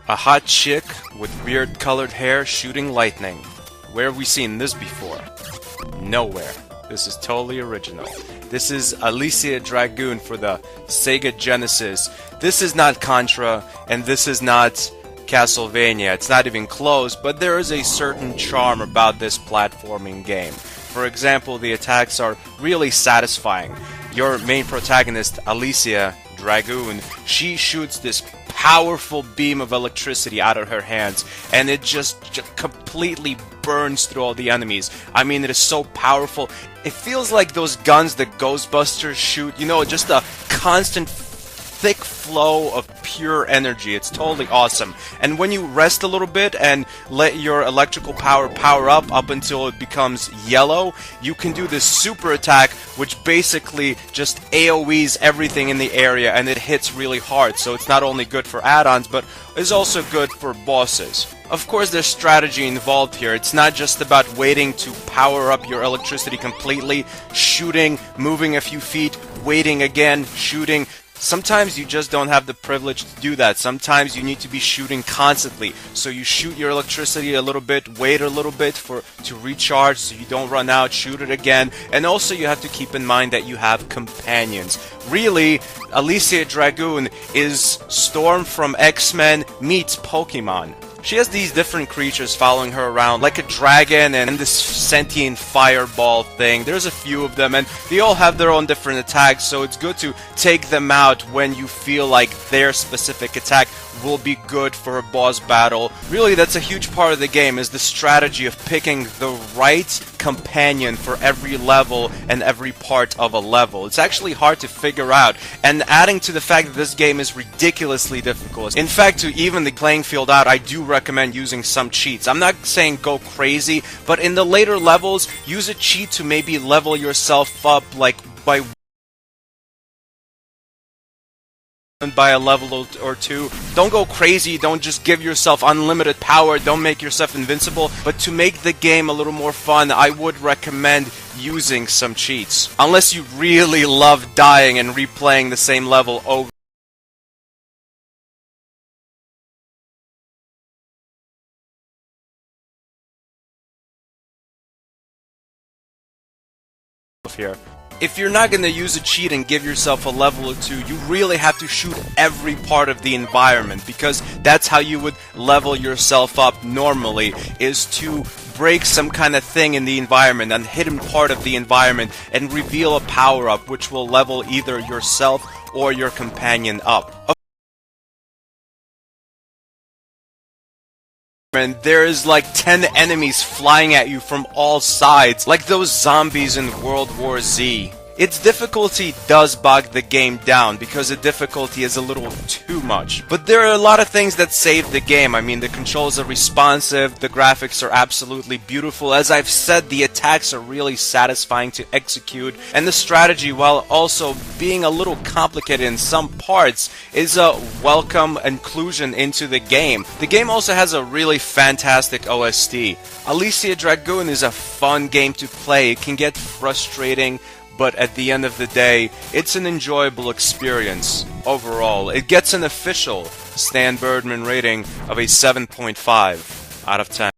A hot chick with weird colored hair shooting lightning. Where have we seen this before? Nowhere. This is totally original. This is Alisia Dragoon for the Sega Genesis. This is not Contra, and this is not Castlevania. It's not even close, but there is a certain charm about this platforming game. For example, the attacks are really satisfying. Your main protagonist, Alisia Dragoon, she shoots this powerful beam of electricity out of her hands, and it just completely burns through all the enemies. I mean, it is so powerful. It feels like those guns that Ghostbusters shoot, you know, just a constant thick flow of pure energy. It's totally awesome. And when you rest a little bit and let your electrical power up until it becomes yellow, you can do this super attack, which basically just AoEs everything in the area, and it hits really hard. So it's not only good for add-ons, but is also good for bosses. Of course, there's strategy involved here. It's not just about waiting to power up your electricity completely, shooting, moving a few feet, waiting again, shooting. Sometimes you just don't have the privilege to do that. Sometimes you need to be shooting constantly. So you shoot your electricity a little bit, wait a little bit to recharge so you don't run out, shoot it again. And also you have to keep in mind that you have companions. Really, Alisia Dragoon is Storm from X-Men meets Pokemon. She has these different creatures following her around, like a dragon and this sentient fireball thing. There's a few of them, and they all have their own different attacks, so it's good to take them out when you feel like their specific attack will be good for a boss battle. Really, that's a huge part of the game, is the strategy of picking the right companion for every level and every part of a level. It's actually hard to figure out, and adding to the fact that this game is ridiculously difficult. In fact, to even the playing field out, I do recommend using some cheats. I'm not saying go crazy, but in the later levels, use a cheat to maybe level yourself up, like by a level or two. Don't go crazy, don't just give yourself unlimited power, don't make yourself invincible, but to make the game a little more fun, I would recommend using some cheats. Unless you really love dying and replaying the same level over here. If you're not going to use a cheat and give yourself a level or two, you really have to shoot every part of the environment, because that's how you would level yourself up normally, is to break some kind of thing in the environment, a hidden part of the environment, and reveal a power-up which will level either yourself or your companion up. And there's like 10 enemies flying at you from all sides, like those zombies in World War Z. Its difficulty does bog the game down, because the difficulty is a little too much. But there are a lot of things that save the game. I mean, the controls are responsive, the graphics are absolutely beautiful. As I've said, the attacks are really satisfying to execute, and the strategy, while also being a little complicated in some parts, is a welcome inclusion into the game. The game also has a really fantastic OST. Alisia Dragoon is a fun game to play. It can get frustrating, but at the end of the day, it's an enjoyable experience overall. It gets an official Stan Birdman rating of a 7.5 out of 10.